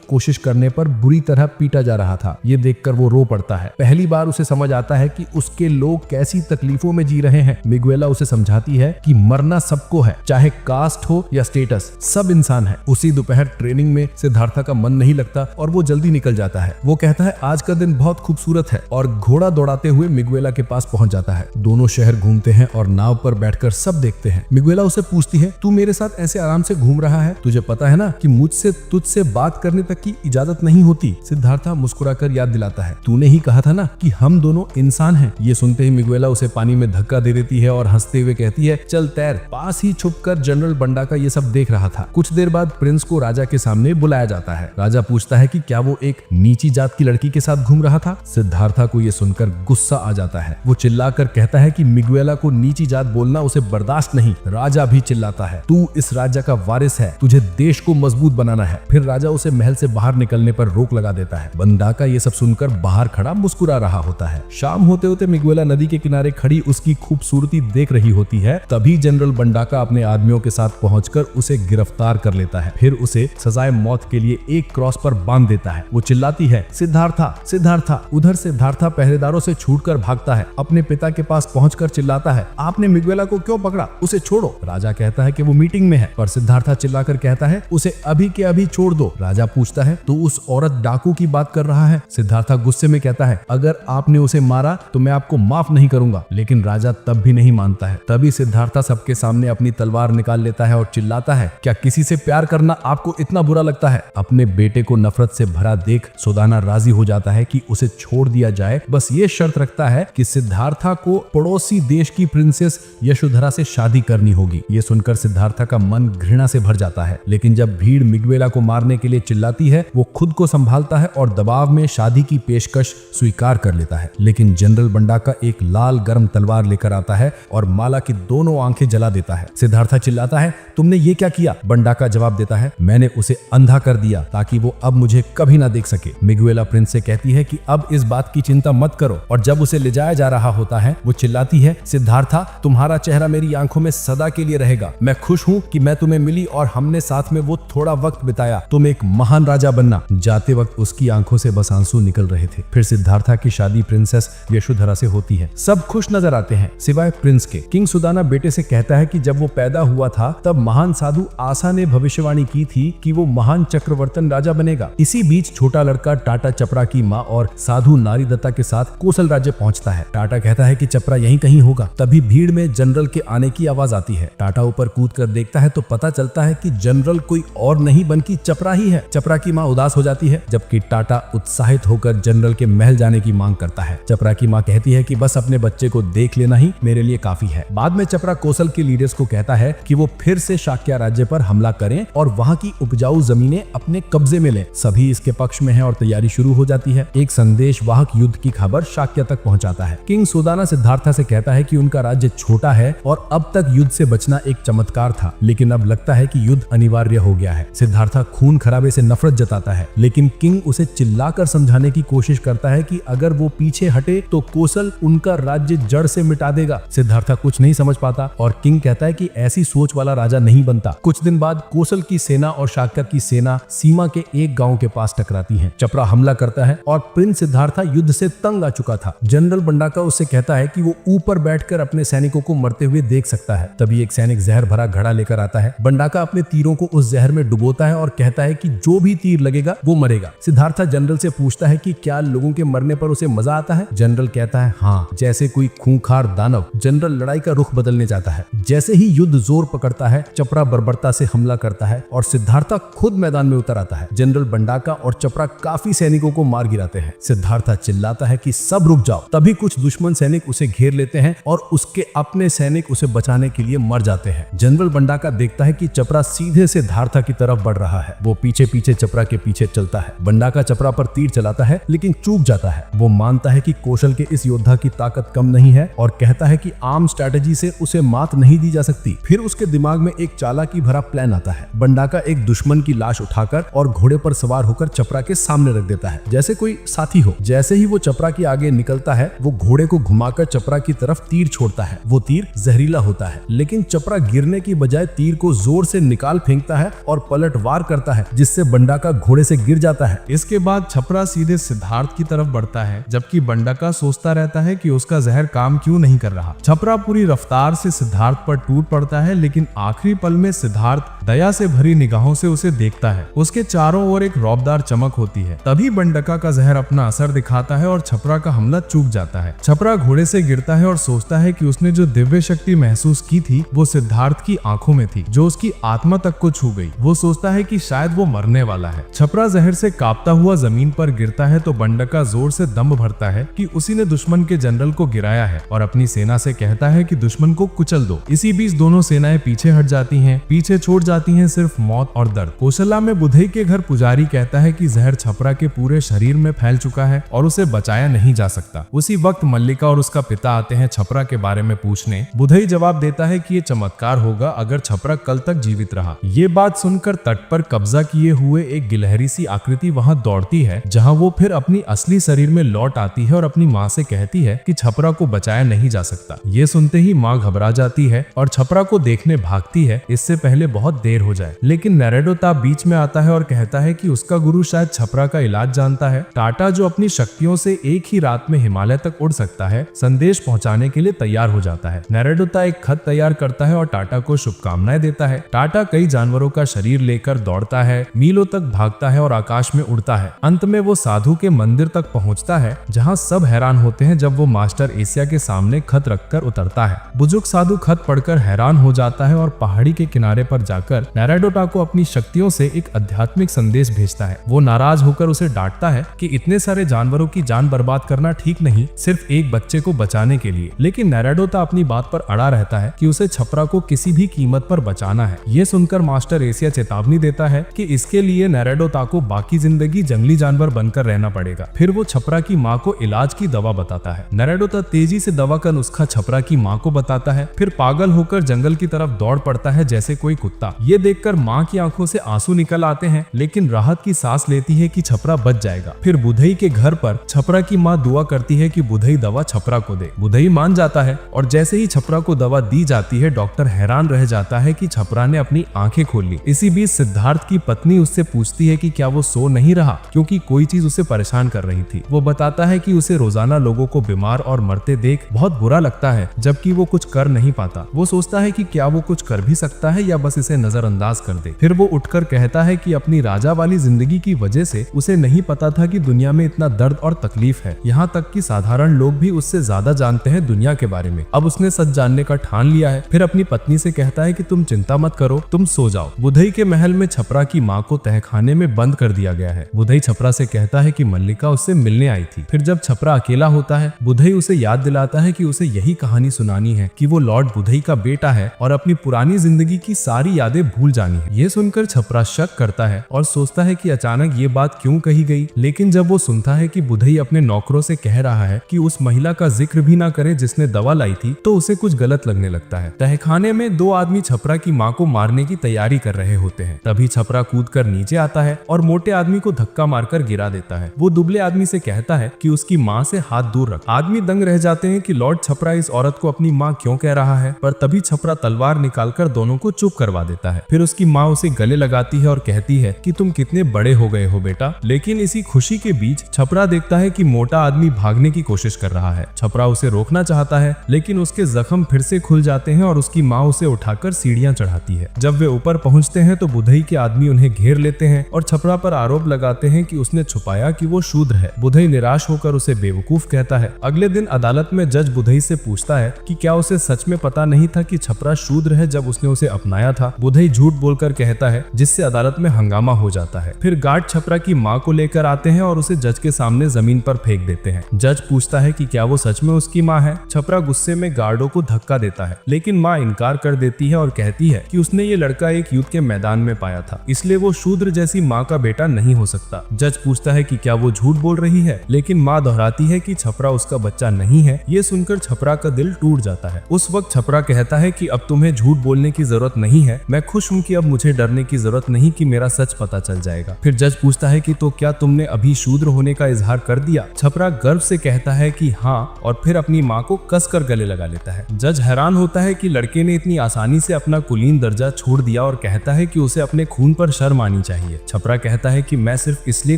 कोशिश करने पर बुरी तरह पीटा जा रहा था। ये देखकर वो रो पड़ता है। पहली बार उसे समझ आता है कि उसके लोग कैसी तकलीफों में जी रहे हैं। मिगुएला उसे समझाती है कि मरना सबको है, चाहे कास्ट हो या स्टेटस, सब इंसान है। उसी दोपहर ट्रेनिंग में सिद्धार्था का मन नहीं लगता और वो जल्दी निकल जाता है। वो कहता है आज का दिन बहुत खूबसूरत है और घोड़ा दौड़ाते हुए मिगुएला के पास पहुंच जाता है। दोनों शहर घूमते हैं और नाव पर बैठकर सब देखते हैं। मिगुएला उसे पूछती है, तू मेरे साथ ऐसे आराम से घूम रहा है, तुझे पता है ना कि मुझसे तुझसे बात करने तक की इजाजत नहीं होती। सिद्धार्था मुस्कुराकर याद दिलाता है, तूने ही कहा था ना कि हम दोनों इंसान हैं। ये सुनते ही मिगुएला उसे पानी में धक्का दे देती है और हंसते हुए कहती है, चल तैर। पास ही छुपकर जनरल बंडाका ये सब देख रहा था। कुछ देर बाद प्रिंस को राजा के सामने बुलाया जाता है। राजा पूछता है कि क्या वो एक नीची जात की लड़की के साथ घूम रहा था। सिद्धार्था को ये सुनकर गुस्सा आ जाता है। वो चिल्लाकर कहता है कि मिगुएला को नीची जात बोलना उसे बर्दाश्त नहीं। राजा भी चिल्लाता है, तू इस राजा का वारिस है, तुझे देश को मजबूत बनाना है। फिर राजा उसे महल से बाहर निकलने पर रोक लगा देता है। बंडाका ये सब सुनकर बाहर खड़ा मुस्कुरा रहा होता है। शाम होते होते मिगुएला नदी के किनारे खड़ी उसकी खूबसूरती देख रही होती है। तभी जनरल बंडाका अपने आदमियों के साथ पहुंचकर उसे गिरफ्तार कर लेता है। फिर उसे सजाए मौत के लिए एक क्रॉस पर बांध देता है। वो चिल्लाती है, सिद्धार्था सिद्धार्था। उधर सिद्धार्था पहरेदारों से छूटकर भागता है। अपने पिता के पास पहुंचकर चिल्लाता है, आपने मिगुएला को क्यों पकड़ा? उसे छोड़ो। राजा कहता है कि वो मीटिंग में है, पर सिद्धार्था चिल्लाकर कहता है, उसे अभी के अभी छोड़ दो। राजा पूछता है, तू उस औरत डाकू की बात कर रहा है? सिद्धार्था गुस्से में कहता है, अगर आपने उसे मारा तो मैं आपको माफ नहीं करूंगा। लेकिन राजा तब भी नहीं मानता है। तभी सिद्धार्था सबके सामने अपनी तलवार निकाल लेता है और चिल्लाता है, क्या किसी से प्यार करना आपको इतना बुरा लगता है? अपने बेटे को नफरत से भरा देख सुदाना राजी हो जाता है कि उसे छोड़ दिया जाए। बस ये शर्त रखता है कि सिद्धार्था को पड़ोसी देश की प्रिंसेस यशोधरा से शादी करनी होगी। ये सुनकर सिद्धार्था का मन घृणा से भर जाता है। लेकिन जब भीड़ मिगुएला को मारने के लिए चिल्लाती है, वो खुद को संभालता है और दबाव में शादी की पेशकश स्वीकार कर लेता है। लेकिन जनरल बंडाका एक लाल गर्म तलवार लेकर आता है और माला की दोनों आंखें जला देता है। सिद्धार्था चिल्लाता है, तुमने ये क्या किया? बंडाका जवाब देता है, मैंने उसे अंधा कर दिया ताकि वो अब मुझे कभी ना देख सके। मिगुएला प्रिंस से कहती है कि अब इस बात की चिंता मत करो। और जब उसे ले जाया जा रहा होता है, वो चिल्लाती है, सिद्धार्था तुम्हारा चेहरा मेरी आंखों में सदा के लिए रहेगा। मैं खुश हूँ कि मैं तुम्हें मिली और हमने साथ में वो थोड़ा वक्त बिताया। तुम एक महान राजा बनना। जाते वक्त उसकी आंखों से बस आंसू निकल रहे थे। फिर सिद्धार्था की शादी प्रिंसेस यशोधरा से होती है। सब खुश नजर आते हैं सिवाय प्रिंस के। किंग सुदाना बेटे से कहता है कि जब वो पैदा हुआ था तब महान साधु आसा ने भविष्यवाणी की थी कि वो महान चक्रवर्तन राजा बनेगा। इसी बीच छोटा लड़का टाटा चपरा की माँ और साधु नारीदत्ता के साथ कोसल राज्य पहुंचता है। टाटा कहता है कि चपरा यहीं कहीं होगा। तभी भीड़ में जनरल के आने की आवाज आती है। टाटा ऊपर कूद कर देखता है तो पता चलता है कि जनरल कोई और नहीं बल्कि चपरा ही है। चपरा की माँ उदास हो जाती है, जबकि टाटा उत्साहित होकर जनरल के महल जाने की मांग करता है। चपरा की माँ कहती है कि बस अपने बच्चे को देख लेना ही मेरे लिए काफी है। बाद में चपरा कोसल के लीडर्स को कहता है कि वो फिर से शाक्य राज्य पर हमला करें और वहां की उपजाऊ जमीनें अपने कब्जे में लें। सभी इसके पक्ष में हैं और तैयारी शुरू हो जाती है। एक संदेश वाहक युद्ध की खबर शाक्य तक पहुंचाता है। किंग सुदाना सिद्धार्था से कहता है कि उनका राज्य छोटा है और अब तक युद्ध से बचना एक चमत्कार था, लेकिन अब लगता है कि युद्ध अनिवार्य हो गया है। सिद्धार्था खून खराबे से नफरत जताता है, लेकिन किंग उसे चिल्लाकर समझाने की कोशिश करता है कि अगर वो पीछे हटे तो कोसल उनका राज्य जड़ से मिटा देगा। सिद्धार्था कुछ नहीं समझ पाता और किंग कहता है कि ऐसी सोच वाला राजा नहीं बनता। कुछ दिन बाद कोसल की सेना और शाक्य की सेना सीमा के एक गांव के पास टकराती है। चपरा हमला करता है और प्रिंस सिद्धार्था युद्ध से तंग आ चुका था। जनरल बंडाका उससे कहता है कि वो ऊपर बैठकर अपने सैनिकों को मरते हुए देख सकता है। तभी एक सैनिक जहर भरा घड़ा लेकर आता है। बंडाका अपने तीरों को उस जहर में डुबोता है और कहता है कि जो भी तीर लगेगा वो मरेगा। सिद्धार्था जनरल से पूछता है कि क्या लोगों के मरने पर उसे मजा आता है? जनरल कहता है, हाँ, जैसे कोई खूंखार दानव। जनरल लड़ाई का रुख बदलने जाता है। जैसे ही युद्ध जोर पकड़ता है, चपरा बर्बरता से हमला करता है और सिद्धार्था खुद मैदान में उतर आता है। जनरल बंडाका और चपरा काफी सैनिकों को मार गिराते हैं। सिद्धार्था चिल्लाता है कि सब रुक जाओ। तभी कुछ दुश्मन सैनिक उसे घेर लेते हैं और उसके अपने सैनिक उसे बचाने के लिए मर जाते हैं। जनरल बंडाका देखता है कि चपरा सीधे सिद्धार्था की तरफ बढ़ रहा रहा है। वो पीछे पीछे चपरा के पीछे चलता है। बंडाका चपरा पर तीर चलाता है लेकिन चूक जाता है। वो मानता है कि कौशल के इस योद्धा की ताकत कम नहीं है और कहता है कि आम स्ट्रैटेजी से उसे मात नहीं दी जा सकती। फिर उसके दिमाग में एक चालाकी भरा प्लान आता है। बंडाका एक दुश्मन की लाश उठाकर और घोड़े पर सवार होकर चपरा के सामने रख देता है जैसे कोई साथी हो। जैसे ही वो चपरा के आगे निकलता है वो घोड़े को घुमाकर चपरा की तरफ तीर छोड़ता है। वो तीर जहरीला होता है लेकिन चपरा गिरने की बजाय तीर को जोर से निकाल फेंकता है और पलटवार करता है जिससे बंडाका घोड़े से गिर जाता है। इसके बाद छपरा सीधे सिद्धार्थ की तरफ बढ़ता है जबकि बंडाका सोचता रहता है कि उसका जहर काम क्यों नहीं कर रहा। छपरा पूरी रफ्तार से सिद्धार्थ पर टूट पड़ता है लेकिन आखिरी पल में सिद्धार्थ दया से भरी निगाहों से उसे देखता है। उसके चारों ओर एक रौबदार चमक होती है। तभी बंडाका का जहर अपना असर दिखाता है और छपरा का हमला चूक जाता है। छपरा घोड़े से गिरता है और सोचता है कि उसने जो दिव्य शक्ति महसूस की थी वो सिद्धार्थ की आंखों में थी जो उसकी आत्मा तक को छू गई। वो सोचता है कि शायद वो मरने वाला है। छपरा जहर से कांपता हुआ जमीन पर गिरता है तो बंडाका जोर से दम भरता है कि उसी ने दुश्मन के जनरल को गिराया है और अपनी सेना से कहता है कि दुश्मन को कुचल दो। इसी बीच दोनों सेनाएं पीछे हट जाती हैं। पीछे छोड़ जाती हैं सिर्फ मौत और दर्द। कौशल्या में बुधई के घर पुजारी कहता है कि जहर छपरा के पूरे शरीर में फैल चुका है और उसे बचाया नहीं जा सकता। उसी वक्त मल्लिका और उसका पिता आते हैं छपरा के बारे में पूछने। बुधई जवाब देता है कि ये चमत्कार होगा अगर छपरा कल तक जीवित रहा। ये बात सुनकर तट पर कब्जा किए हुए एक गिलहरी सी आकृति वहां दौड़ती है जहां वो फिर अपनी असली शरीर में लौट आती है और अपनी माँ से कहती है कि छपरा को बचाया नहीं जा सकता। ये सुनते ही माँ घबरा जाती है और छपरा को देखने भागती है इससे पहले बहुत देर हो जाए। लेकिन नरेडोता बीच में आता है और कहता है कि उसका गुरु शायद छपरा का इलाज जानता है। टाटा जो अपनी शक्तियों से एक ही रात में हिमालय तक उड़ सकता है संदेश पहुंचाने के लिए तैयार हो जाता है। नरेडोता एक खत तैयार करता है और टाटा को शुभकामनाएं देता है। टाटा कई जानवरों का शरीर लेकर दौड़ता है, मीलों तक भागता है और आकाश में उड़ता है। अंत में वो साधु के मंदिर तक पहुंचता है जहां सब हैरान होते हैं जब वो मास्टर एशिया के सामने खत रखकर उतरता है। बुजुर्ग साधु खत पढ़कर हैरान हो जाता है और पहाड़ी के किनारे पर जाकर नरेडोटा को अपनी शक्तियों से एक आध्यात्मिक संदेश भेजता है। वो नाराज होकर उसे डांटता है कि इतने सारे जानवरों की जान बर्बाद करना ठीक नहीं, सिर्फ एक बच्चे को बचाने के लिए। लेकिन नरेडोता अपनी बात पर अड़ा रहता है कि उसे छपरा को किसी भी कीमत पर बचाना है। ये सुनकर मास्टर एशिया चेतावनी देता है कि इसके लिए नरेडोता को बाकी जिंदगी जंगली जानवर बनकर रहना पड़ेगा। फिर वो छपरा की माँ को इलाज की दवा बताता है। नरेडोता तेजी से दवा का नुस्खा छपरा की माँ को बताता है, फिर पागल होकर जंगल की तरफ दौड़ पड़ता है जैसे कोई कुत्ता। ये देखकर माँ की आंखों से आंसू निकल आते हैं लेकिन राहत की सांस लेती है कि छपरा बच जाएगा। फिर बुधई के घर पर छपरा की माँ दुआ करती है कि बुधई दवा छपरा को दे। बुधई मान जाता है और जैसे ही छपरा को दवा दी जाती है डॉक्टर हैरान रह जाता है कि छपरा ने अपनी आंखें खोल ली। इसी बीच सिद्धार्थ की पत्नी उससे पूछती है कि क्या वो सो नहीं रहा क्योंकि कोई चीज उसे परेशान कर रही थी। वो बताता है कि उसे रोजाना लोगों को बीमार और मरते देख बहुत बुरा लगता है जबकि वो कुछ कर नहीं पाता। वो सोचता है कि क्या वो कुछ कर भी सकता है या बस इसे नजरअंदाज कर दे। फिर वो उठकर कहता है कि अपनी राजा वाली जिंदगी की वजह से उसे नहीं पता था कि दुनिया में इतना दर्द और तकलीफ है। यहाँ तक कि साधारण लोग भी उससे ज्यादा जानते हैं दुनिया के बारे में। अब उसने सच जानने का ठान लिया है। फिर अपनी पत्नी से कहता है कि तुम चिंता मत करो, तुम सो जाओ। बुधई के महल में छपरा की माँ को तहखाने में बंद कर दिया गया है। बुधई छपरा से कहता है कि मल्लिका उससे मिलने आई थी। फिर जब छपरा अकेला होता है बुधई उसे याद दिलाता है कि उसे यही कहानी सुनानी है कि वो लॉर्ड बुधई का बेटा है और अपनी पुरानी जिंदगी की सारी यादें भूल जानी है। ये सुनकर छपरा शक करता है और सोचता है कि अचानक ये बात क्यों कही गई। लेकिन जब वो सुनता है कि बुधई अपने नौकरों से कह रहा है कि उस महिला का जिक्र भी ना करे जिसने दवा लाई थी तो उसे कुछ गलत लगने लगता है। तहखाने में दो आदमी छपरा की माँ को मारने की तैयारी कर रहे होते हैं। तभी छपरा कूदकर नीचे आता है और मोटे आदमी को धक्का मारकर गिरा देता है। वो दुबले आदमी से कहता है कि उसकी माँ से हाथ दूर रख। आदमी दंग रह जाते हैं कि लॉर्ड छपरा इस औरत को अपनी माँ क्यों कह रहा है, पर तभी छपरा तलवार निकालकर दोनों को चुप करवा देता है। फिर उसकी माँ उसे गले लगाती है और कहती है कि तुम कितने बड़े हो गए हो बेटा। लेकिन इसी खुशी के बीच छपरा देखता है कि मोटा आदमी भागने की कोशिश कर रहा है। छपरा उसे रोकना चाहता है लेकिन उसके जख्म फिर से खुल जाते हैं और उसकी माँ उसे उठाकर सीढ़ियां चढ़ाती है। जब वे ऊपर पहुंचते हैं तो बुधई के आदमी उन्हें घेर लेते हैं और छपरा पर आरोप लगाते हैं कि उसने छुपाया कि वो शूद्र है। बुधई निराश होकर उसे बेवकूफ कहता है। अगले दिन अदालत में जज बुधई से पूछता है कि क्या उसे सच में पता नहीं था कि छपरा शूद्र है जब उसने उसे अपनाया था। बुधई बुधई झूठ बोलकर कहता है, जिससे अदालत में हंगामा हो जाता है। फिर गार्ड छपरा की माँ को लेकर आते हैं और उसे जज के सामने जमीन पर फेंक देते हैं। जज पूछता है कि क्या वो सच में उसकी माँ है। छपरा गुस्से में गार्डों को धक्का देता है, लेकिन माँ इनकार कर देती है और कहती है कि उसने ये लड़का एक युद्ध के मैदान में पाया था, इसलिए वो शूद्र जैसी माँ का बेटा नहीं हो सकता। जज पूछता है कि क्या वो झूठ बोल रही है, लेकिन माँ दोहराती है कि छपरा उसका बच्चा नहीं है। ये सुनकर छपरा का दिल टूट जाता है। उस वक्त छपरा कहता है कि अब तुम्हें झूठ बोलने की जरूरत नहीं है, मैं खुश हूँ कि अब मुझे डरने की जरूरत नहीं कि मेरा सच पता चल जाएगा। फिर जज पूछता है कि तो क्या तुमने अभी शूद्र होने का इजहार कर दिया? छपरा गर्व से कहता है कि हाँ, और फिर अपनी माँ को कसकर गले लगा लेता है। जज हैरान होता है कि लड़के ने इतनी आसानी से अपना कुलीन दर्जा छोड़ दिया और कहता है कि उसे अपने खून पर शर्म आनी चाहिए। छपरा कहता है कि मैं सिर्फ इसलिए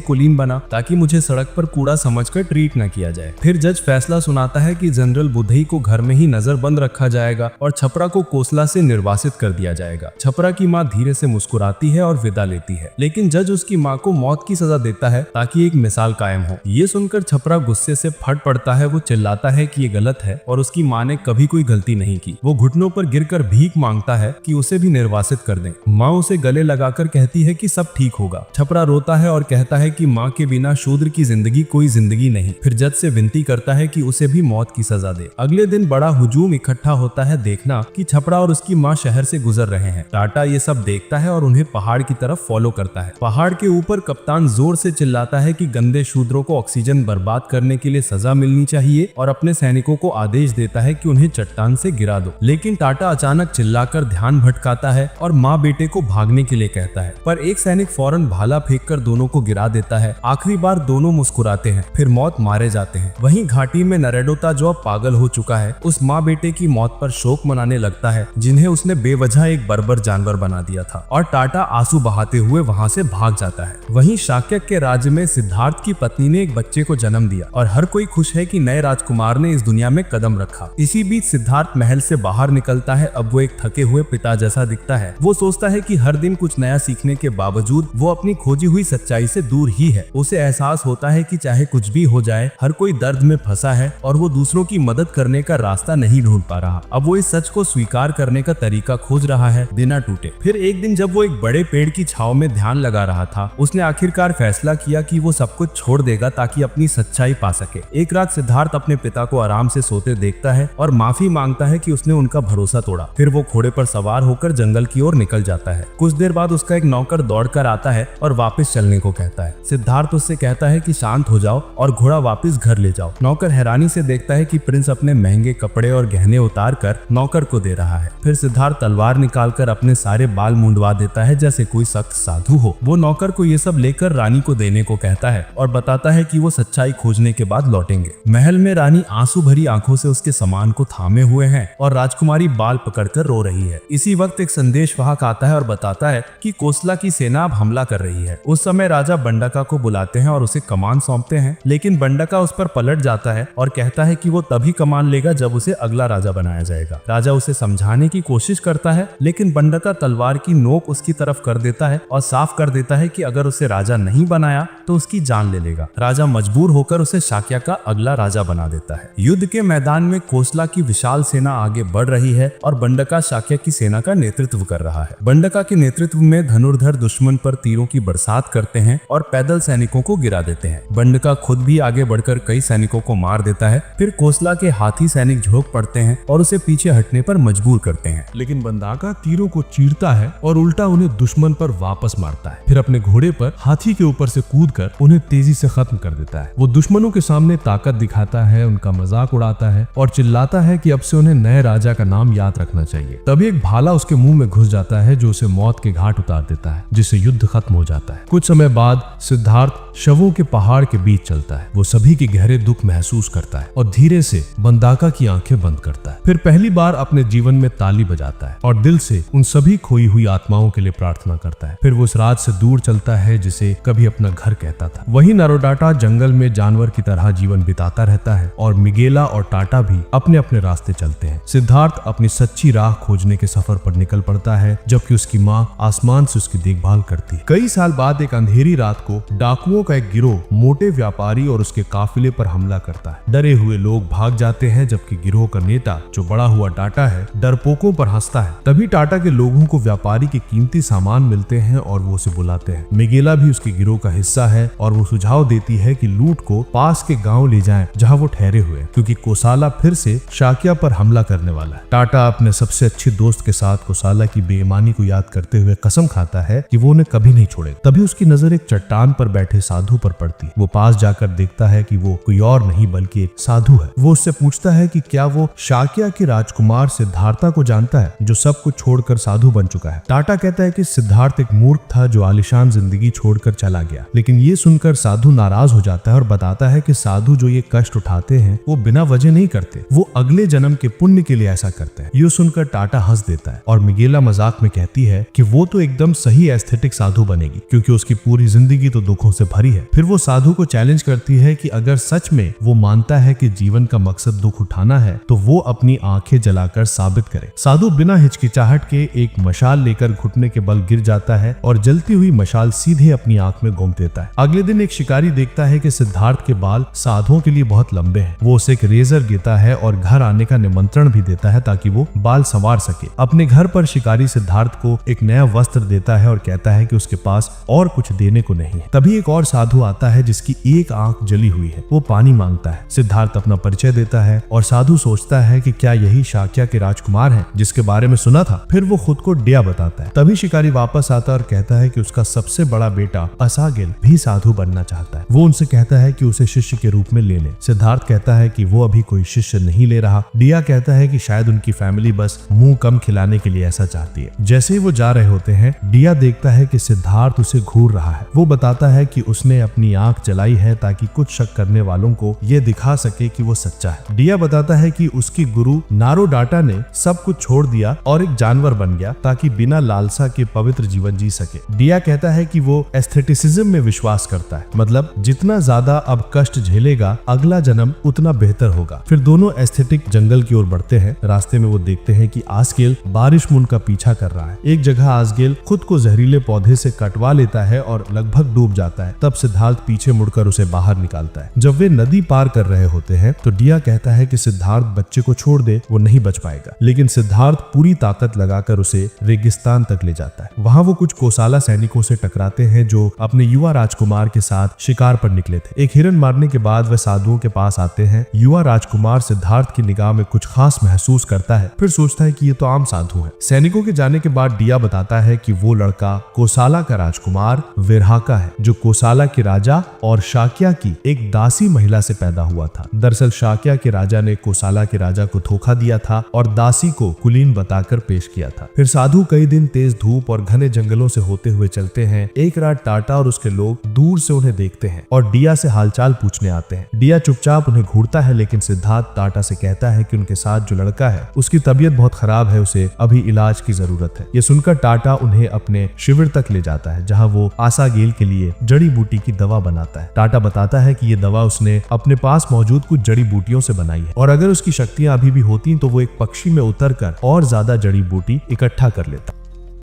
कुलीन बना ताकि मुझे सड़क पर कूड़ा समझकर ट्रीट न किया जाए। फिर जज फैसला सुनाता है कि जनरल बुधई को घर में ही नजरबंद रखा जाएगा और छपरा को कोसला से निर्वासित कर दिया जाएगा। छपरा की माँ धीरे से मुस्कुराती है और विदा लेती है, लेकिन जज उसकी माँ को मौत की सजा देता है ताकि एक मिसाल कायम हो। ये सुनकर छपरा गुस्से से फट पड़ता है। वो चिल्लाता है कि ये गलत है और उसकी माँ ने कभी कोई गलती नहीं की। वो घुटनों पर गिरकर भीख मांगता है कि उसे भी निर्वासित कर दें। माँ उसे गले लगाकर कहती है कि सब ठीक होगा। छपरा रोता है और कहता है कि माँ के बिना शूद्र की जिंदगी कोई जिंदगी नहीं। फिर जज से विनती करता है कि उसे भी मौत की सजा दे। अगले दिन बड़ा हुजूम इकट्ठा होता है देखना कि छपरा और उसकी माँ शहर से गुजर रहे हैं। टाटा ये सब देखता है और उन्हें पहाड़ की तरफ फॉलो करता है। पहाड़ के ऊपर कप्तान जोर से चिल्लाता है कि गंदे शूद्रों को ऑक्सीजन बर्बाद करने के लिए सजा मिलनी चाहिए और अपने सैनिकों को आदेश देता है कि उन्हें चट्टान से गिरा दो। लेकिन टाटा अचानक चिल्लाकर ध्यान भटकाता है और माँ बेटे को भागने के लिए कहता है, पर एक सैनिक फौरन भाला फेंककर दोनों को गिरा देता है। आखिरी बार दोनों मुस्कुराते हैं, फिर मौत मारे जाते हैं। वहीं घाटी में नरेडोता जो अब पागल हो चुका है, उस माँ बेटे की मौत पर शोक मनाने लगता है जिन्हें उसने बेवजह एक बर्बर जानवर बना दिया था, और टाटा आंसू बहाते हुए वहाँ से भाग जाता है। वहीं शाक्य के राज्य में सिद्धार्थ की पत्नी ने एक बच्चे को जन्म दिया और हर कोई खुश है कि नए राजकुमार ने इस दुनिया में कदम रखा। इसी बीच सिद्धार्थ महल से बाहर निकलता है। अब वो एक थके हुए पिता जैसा दिखता है। वो सोचता है कि हर दिन कुछ नया सीखने के बावजूद वो अपनी खोजी हुई सच्चाई से दूर ही है। उसे एहसास होता है कि चाहे कुछ भी हो जाए, हर कोई दर्द में फंसा है और वो दूसरों की मदद करने का रास्ता नहीं ढूंढ पा रहा। अब वो इस सच को स्वीकार करने का तरीका खोज रहा है बिना टूटे। फिर एक दिन जब वो एक बड़े पेड़ की छाव में ध्यान लगा रहा था, उसने आखिरकार फैसला किया कि वो सब कुछ छोड़ देगा ताकि अपनी सच्चाई पा सके। एक रात सिद्धार्थ अपने पिता को आराम से सोते देखता है और माफी मांगता है कि उसने उनका भरोसा तोड़ा। फिर वो घोड़े पर सवार होकर जंगल की ओर निकल जाता है। कुछ देर बाद उसका एक नौकर दौड़कर आता है और वापस चलने को कहता है। सिद्धार्थ उससे कहता है कि शांत हो जाओ और घोड़ा वापस घर ले जाओ। नौकर हैरानी से देखता है कि प्रिंस अपने महंगे कपड़े और गहने उतार कर नौकर को दे रहा है। फिर सिद्धार्थ तलवार निकालकर अपने सारे बाल मुंडवा देता है जैसे कोई सख्त साधु हो। वो नौकर को ये सब लेकर रानी को देने को कहता है और बताता है कि वो सच्चाई खोजने के बाद लौटेंगे। महल में रानी आंसू भरी आंखों से उसके सामान को थामे हुए हैं और राजकुमारी बाल पकड़कर रो रही है। इसी वक्त एक संदेश वाहक आता है और बताता है कि कोसला की सेना अब हमला कर रही है। उस समय राजा बंडका को बुलाते हैं और उसे कमान सौंपते हैं, लेकिन बंडका उस पर पलट जाता है और कहता है कि वो तभी कमान लेगा जब उसे अगला राजा बनाया जाएगा। राजा उसे समझाने की कोशिश करता है, लेकिन बंडका तलवार की नोक उसकी तरफ कर देता है और साफ कर देता है कि अगर उसे राजा नहीं बनाया तो उसकी जान ले लेगा। राजा मजबूर होकर उसे शाक्य का अगला राजा बना देता है। युद्ध के मैदान में कोसला की विशाल सेना आगे बढ़ रही है और बंडका शाक्य की सेना का नेतृत्व कर रहा है। बंडका के नेतृत्व में धनुर्धर दुश्मन पर तीरों की बरसात करते हैं और पैदल सैनिकों को गिरा देते हैं। बंडका खुद भी आगे बढ़कर कई सैनिकों को मार देता है। फिर कोसला के हाथी सैनिक झोंक पड़ते हैं और उसे पीछे हटने पर मजबूर करते हैं, लेकिन बंडका तीरों को चीरता है और उल्टा उन्हें दुश्मन पर वापस मारता है। फिर अपने घोड़े पर हाथी के ऊपर से कूदकर उन्हें तेजी से खत्म कर देता है। वो दुश्मनों के सामने ताकत दिखाता है, उनका मजाक उड़ाता है और चिल्लाता है कि अब से उन्हें नए राजा का नाम याद रखना चाहिए। तभी एक भाला उसके मुंह में घुस जाता है जो उसे मौत के घाट उतार देता है, जिससे युद्ध खत्म हो जाता है। कुछ समय बाद सिद्धार्थ शवों के पहाड़ के बीच चलता है। वो सभी के गहरे दुख महसूस करता है और धीरे से बंडका की आंखें बंद करता है। फिर पहली बार अपने जीवन में ताली बजाता है और दिल से उन सभी खोई हुई आत्माओं के लिए प्रार्थना करता है। फिर वो उस राज से दूर चलता है जिसे कभी अपना घर कहता था। वहीं नारोडाटा जंगल में जानवर की तरह जीवन बिताता रहता है और मिगेला और टाटा भी अपने अपने रास्ते चलते हैं। सिद्धार्थ अपनी सच्ची राह खोजने के सफर पर निकल पड़ता है, जबकि उसकी माँ आसमान से उसकी देखभाल करती है। कई साल बाद एक अंधेरी रात को डाकुओं जंगलों का एक गिरोह मोटे व्यापारी और उसके काफिले पर हमला करता है। डरे हुए लोग भाग जाते हैं, जबकि गिरोह का नेता जो बड़ा हुआ टाटा है डरपोकों पर हंसता है। तभी टाटा के लोगों को व्यापारी के कीमती सामान मिलते हैं और वो उसे बुलाते हैं। मिगेला भी उसके गिरोह का हिस्सा है और वो सुझाव देती है कि लूट को पास के गांव ले जाएं जहां वो ठहरे हुए, क्योंकि कोसाला फिर से शाक्या पर हमला करने वाला है। टाटा अपने सबसे अच्छे दोस्त के साथ कोसाला की बेईमानी को याद करते हुए कसम खाता है कि वो उन्हें कभी नहीं छोड़ेगा। तभी उसकी नजर एक चट्टान पर बैठे साधु पर पड़ती है। वो पास जाकर देखता है कि वो कोई और नहीं बल्कि एक साधु है। वो उससे पूछता है कि क्या वो शाक्या के राजकुमार सिद्धार्था को जानता है, जो सब कुछ छोड़कर साधु बन चुका है। टाटा कहता है कि सिद्धार्थ एक मूर्ख था जो आलिशान जिंदगी छोड़कर चला गया, लेकिन ये सुनकर साधु नाराज हो जाता है और बताता है कि साधु जो ये कष्ट उठाते हैं वो बिना वजह नहीं करते, वो अगले जन्म के पुण्य के लिए ऐसा करते हैं। ये सुनकर टाटा हंस देता है और मिगेला मजाक में कहती है कि वो तो एकदम सही एस्थेटिक साधु बनेगी, क्योंकि उसकी पूरी जिंदगी तो दुखों से भरी है। फिर वो साधु को चैलेंज करती है कि अगर सच में वो मानता है कि जीवन का मकसद दुख उठाना है तो वो अपनी आंखें जलाकर साबित करे। साधु बिना हिचकिचाहट के एक मशाल लेकर घुटने के बल गिर जाता है और जलती हुई मशाल सीधे अपनी आंख में घूम देता है। अगले दिन एक शिकारी देखता है कि सिद्धार्थ के बाल साधुओं के लिए बहुत लंबे हैं। वो उसे एक रेजर देता है और घर आने का निमंत्रण भी देता है ताकि वो बाल संवार सके। अपने घर पर शिकारी सिद्धार्थ को एक नया वस्त्र देता है और कहता है कि उसके पास और कुछ देने को नहीं है। तभी एक और साधु आता है जिसकी एक आंख जली हुई है। वो पानी मांगता है। सिद्धार्थ अपना परिचय देता है और साधु सोचता है कि क्या यही शाक्या के राजकुमार हैं जिसके बारे में सुना था। फिर वो खुद को डिया बताता है। तभी शिकारी वापस आता है और कहता है कि उसका सबसे बड़ा बेटा असागिल भी साधु बनना चाहता है। वो उनसे कहता है कि उसे शिष्य के रूप में ले ले। सिद्धार्थ कहता है कि वो अभी कोई शिष्य नहीं ले रहा। डिया कहता है कि शायद उनकी फैमिली बस मुंह कम खिलाने के लिए ऐसा चाहती है। जैसे ही वो जा रहे होते हैं, डिया देखता है कि सिद्धार्थ उसे घूर रहा है। वो बताता है कि उसने अपनी आंख जलाई है ताकि कुछ शक करने वालों को ये दिखा सके कि वो सच्चा है। डिया बताता है कि उसकी गुरु नारो डाटा ने सब कुछ छोड़ दिया और एक जानवर बन गया ताकि बिना लालसा के पवित्र जीवन जी सके। डिया कहता है कि वो एस्थेटिसिज्म में विश्वास करता है, मतलब जितना ज्यादा अब कष्ट झेलेगा अगला जन्म उतना बेहतर होगा। फिर दोनों एस्थेटिक जंगल की ओर बढ़ते हैं। रास्ते में वो देखते हैं कि आसगेल बारिश मुन का पीछा कर रहा है। एक जगह आसगेल खुद को जहरीले पौधे से कटवा लेता है और लगभग डूब जाता है। तब सिद्धार्थ पीछे मुड़कर उसे बाहर निकालता है। जब वे नदी पार कर रहे होते हैं तो डिया कहता है कि सिद्धार्थ बच्चे को छोड़ दे, वो नहीं बच पाएगा, लेकिन सिद्धार्थ पूरी ताकत लगाकर उसे रेगिस्तान तक ले जाता है। वहां वो कुछ कोसाला सैनिकों से टकराते हैं जो अपने युवा राजकुमार के साथ शिकार पर निकले थे। एक हिरन मारने के बाद वे साधुओं के पास आते हैं। युवा राजकुमार सिद्धार्थ की निगाह में कुछ खास महसूस करता है, फिर सोचता है कि ये तो आम साधु है। सैनिकों के जाने के बाद डिया बताता है कि वो लड़का कोसाला का राजकुमार विरहाका है, जो कोसाला के राजा और शाक्या की एक दासी महिला से पैदा हुआ था। दरअसल शाक्या के राजा ने कोसाला के राजा को धोखा दिया था और दासी को कुलीन बताकर पेश किया था। फिर साधु कई दिन तेज धूप और घने जंगलों से होते हुए चलते हैं। एक रात टाटा और उसके लोग दूर से उन्हें देखते हैं और डिया से हालचाल पूछने आते हैं। डिया चुपचाप उन्हें घूरता है, लेकिन सिद्धार्थ टाटा से कहता है कि उनके साथ जो लड़का है उसकी तबीयत बहुत खराब है, उसे अभी इलाज की जरूरत है। ये सुनकर टाटा उन्हें अपने शिविर तक ले जाता है जहाँ वो आसागेल के लिए जड़ी बूटी की दवा बनाता है। टाटा बताता है कि ये दवा उसने अपने पास मौजूद कुछ जड़ी बूटियों से बनाई है और अगर उसकी शक्तियां अभी भी होती तो वो एक पक्षी में उतरकर और ज्यादा जड़ी बूटी इकट्ठा कर लेता।